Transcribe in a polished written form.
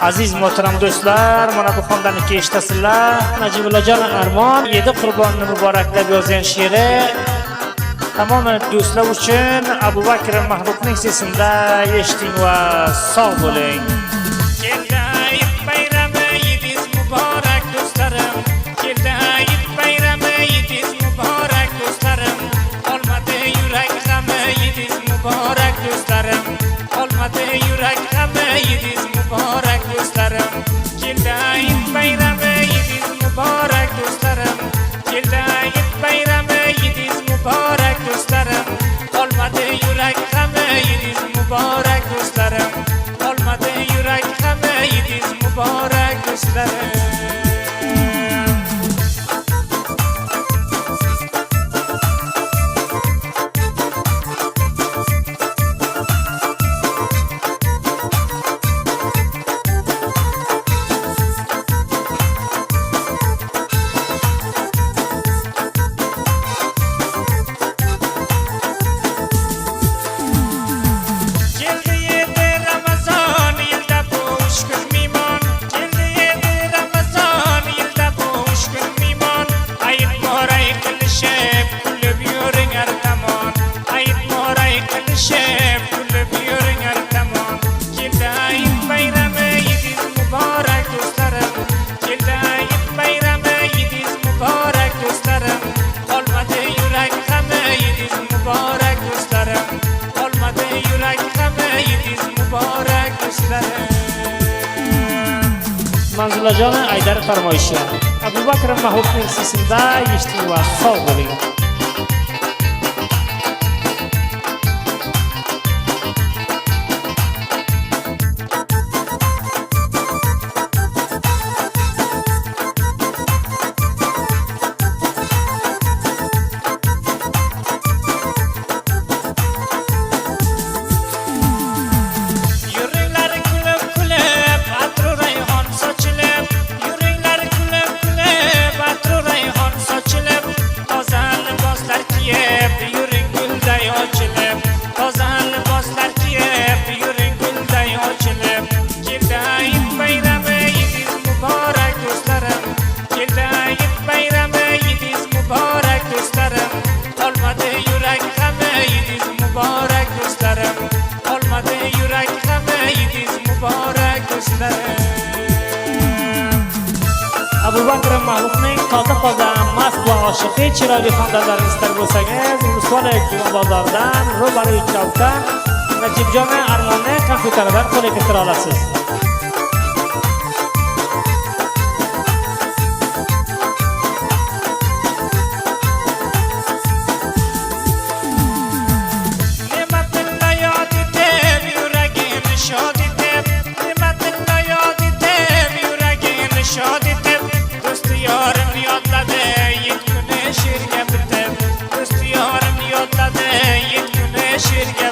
Aziz muhtaram do'stlar, mana bu xonadonga eshitasizlar. Najibullajon Armon 7 qurbonni muboraklab yozgan she'ri tamoman do'stlar uchun Abu Bakr Mahbubning sesida eshiting va sog' bo'ling. Keldi Hayit bayrami, yidiz muborak do'stlarim. Keldi Hayit bayrami, yidiz muborak do'stlarim. Olmadi yurak g'ami, yidiz muborak do'stlarim. Olmadi yurak g'ami, yidiz muborak do'stlarim. Keldi Hayit bayrami, yidiz muborak do'stlarim. Keldi Hayit bayrami, yidiz muborak do'stlarim. Olmadi yurak g'ami, yidiz muborak do'stlarim. Olmadi yurak g'ami, yidiz muborak do'stlarim. Manzurajon Aydar farmoyishi. Abu Bakr Mahbubning sesida eshiting va sog' bo'ling. Abu Bakr Mahbubning toza mast va oshiqi chiroyli xonadonlarini istar bo'lsangiz, Musolek bozordan ro'bari uchavda Najibjon Armonni kompyuteridan qo'lga keltira olasiz. She'rga